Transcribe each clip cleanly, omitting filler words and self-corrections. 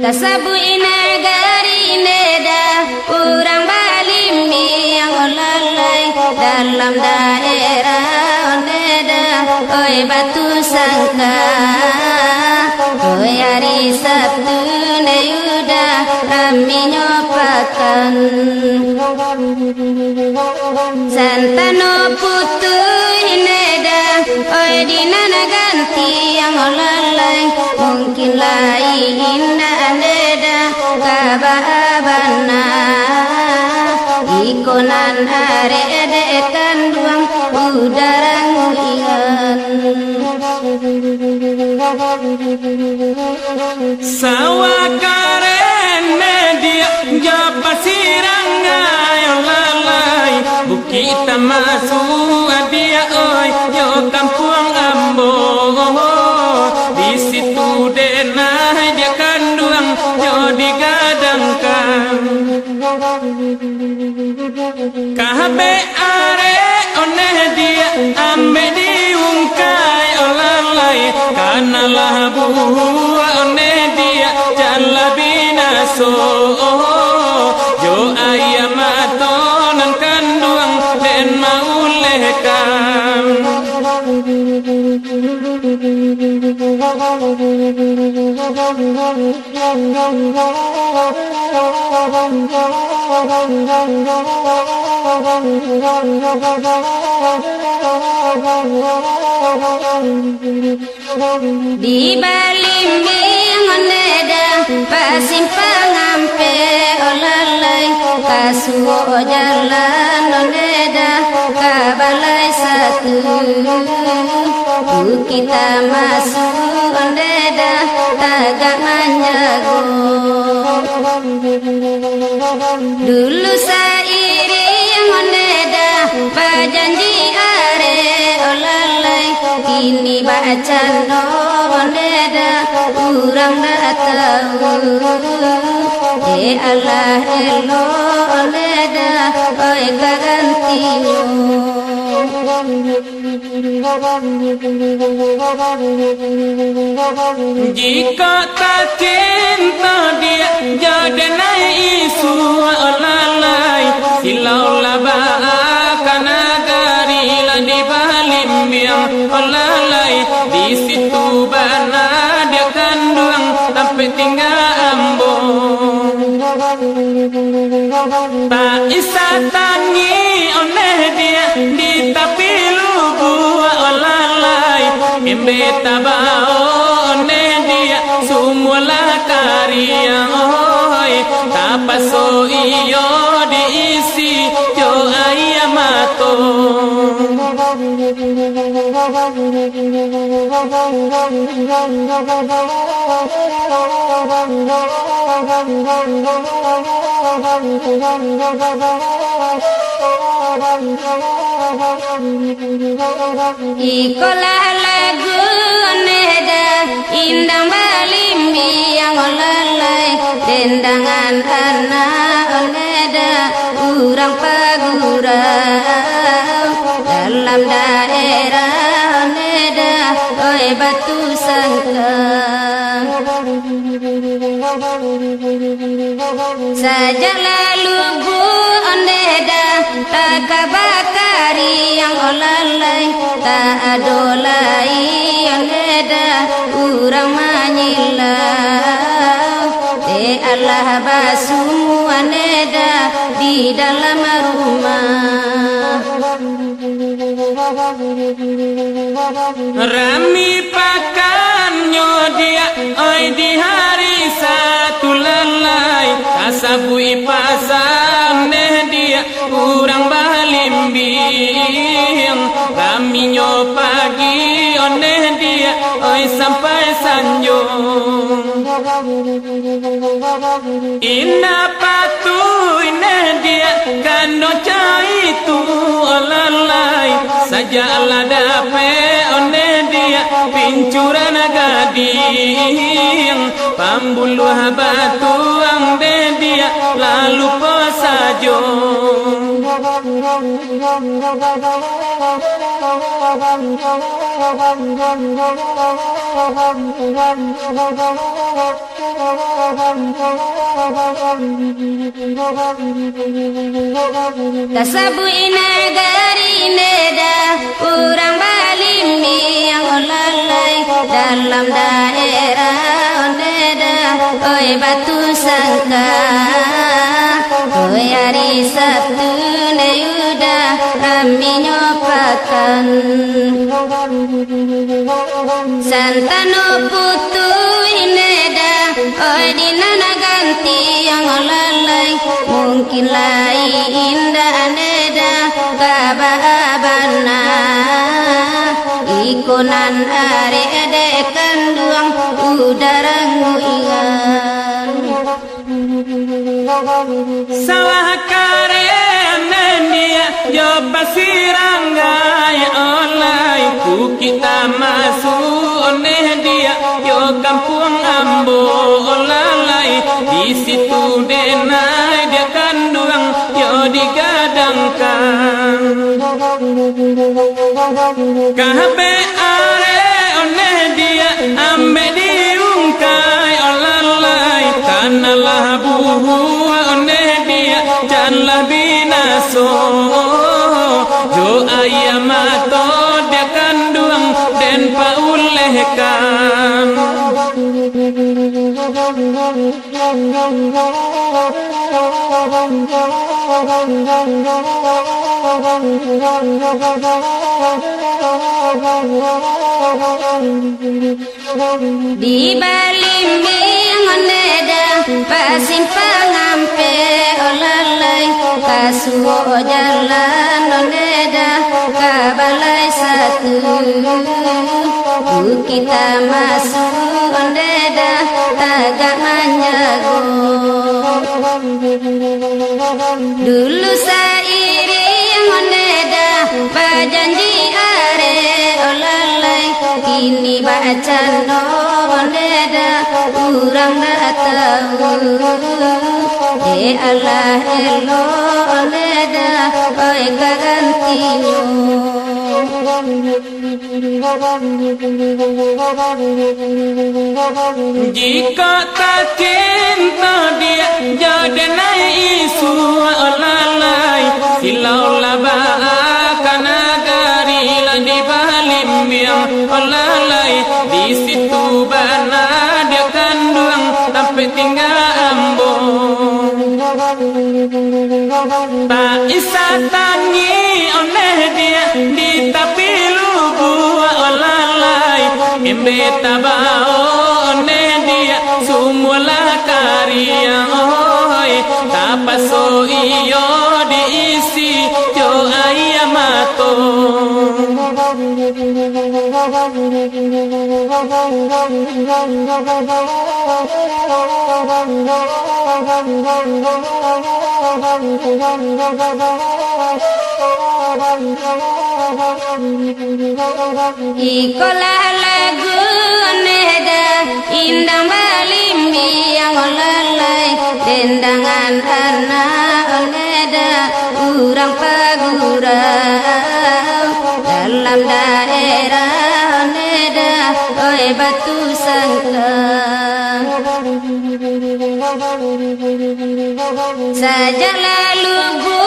Tasabui negari neda orang Balimbiang olalai dalam daerah neda oi batu sangka oi hari Sabtu neyuda kami nyopakan santano putu neda oi dinana ganti yang olalai mungkin lain neda kababana ikonan arede kanduang udara nguingan sawakaren dia japa sirangai lalai bukita masuk dia oi yo kampung ambo di situ denai dia kanduang yo digadangkan kabe are oneh dia ambe diungkai olalai kanalah buah oneh dia jala binaso jo ayam atonan kanduang den maulehkan di Balimbiang neda pasimpang ampe olalai kasuo jalan neda kabalai satu kita masuk neda tagak manjago dulu sairing neda bajanji are olalai kini bacan neda kurang datang Allah elo neda oi garantinyo jika tak cinta dia jadi naik isu olalai silau laba akan negari lah di Balimbiang olalai di situ bana dia kanduang sampai tinggal ambo tak isa tangi oneh dia di tapi lugu olalai embe tabao oneh dia semula karya oi tapaso iyo diisi jo ayamato ikolah lagu neda Indang Balimbiang olalai dendangan anak neda urang pagurau dalam daerah neda oi batu sangka sajak lalu bu neda tak bakari yang olalai tak adolai neda urang manyilau Allah basuh neda di dalam rumah rami pakannya dia oi di hari satu lalai kasabui pasang neh dia kurang Balimbiang kaminya pagi oneh dia oi sampai sanjung ina patu ineh dia kando cai tu olalai saja ladape oneh dia pincuran gading pambuluh batuang de dia lalu posajo Tasabui negari neda orang Balimbiang lalai dalam daerah neda oi batu sangka oi hari Sabtu neyuda kami nyopakan santano putu neda oi dinana ganti yang lalai mungkin lain indah neda kababana ikonan are ede kanduang udara nguingan sawah karen dia yo pasiranggai olai ku kita masuk oneh dia yo kampung ambo olalai di situ denai dia kanduang yo digadangkan kahbe are oneh dia ambe diungkai olalai kanalah buhu oneh dia janlah binaso jo ayamato dia kanduang den paulehkan di Balimbiang neda pasim pangampe olalai kasuo jalan neda kabalai satu kita masuk neda tagak manjago dulu sairing neda bajanji are olalai kini bacan neda kurang datang Allah elo neda oi kagantinyo jika tak cinta dia jadi naik isu olalai silau laba akan negari di Balimbiang olalai di situ bana dia kanduang sampai tinggal ambo tak isa tangi oneh dia di tapi lubu olalai embe tabao oneh dia semula karya oi tapaso iyo diisi jo ayamato ikolah lagu neda Indang Balimbiang lalai dendangan anak neda urang pagurau dalam daerah neda oi batu sangka saja lalu bu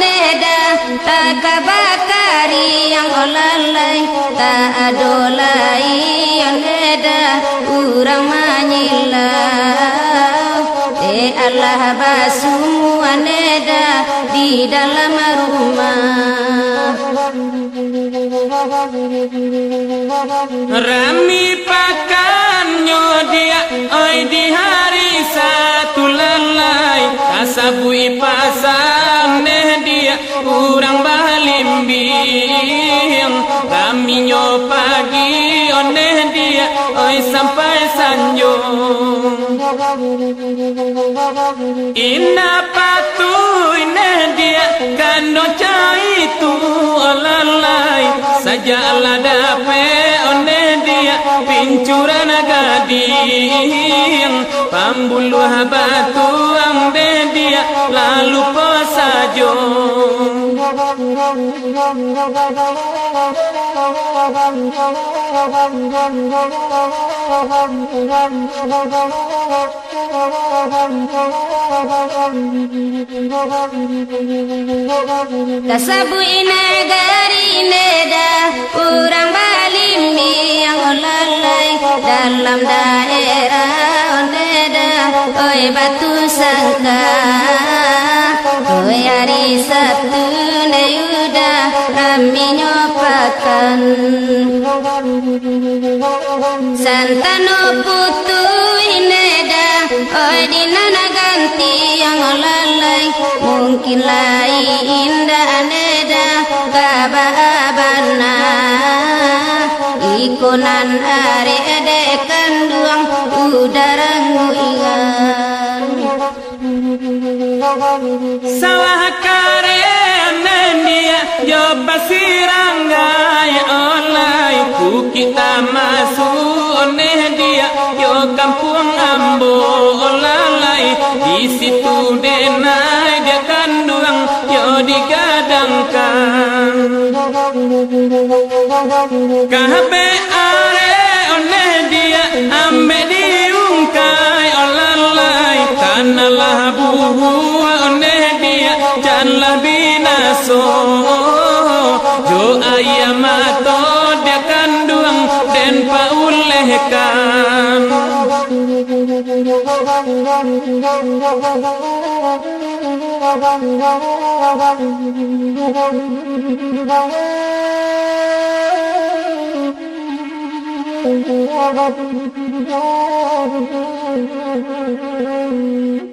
neda tak bakari yang olalai tak adolai yang neda urang manyilau Allah basuh neda di dalam rumah rami pakannya dia oi di hari satu lalai kasabui pasan dia kurang Balimbiang kaminya pagi oneh dia oi sampai sanjo ina patu ina dia kano itu olalai saja ladape oneh dia pincuran gading pambuluh batuang dia lalu posajo Kasabu negari neda urang Balimbiang lalai dalam daerah neda oi batu sangka oi hari Sabtu neyuda kami nyopakan santano putu ineda oi dinana ganti yang lalai mungkin lain indah neda kababana ikonan are ede kanduang udara nguingan Sawah kare dia yo basiranggai olai ku kita masuk dia yo kampung ambo olalai di situ denai dia kanduang yo digadangkan kahbe are oleh dia ambe diungkai olalai tanalah buhu oleh dia janlah binaso jo ayamato dia kanduang den paulehkan Thank you.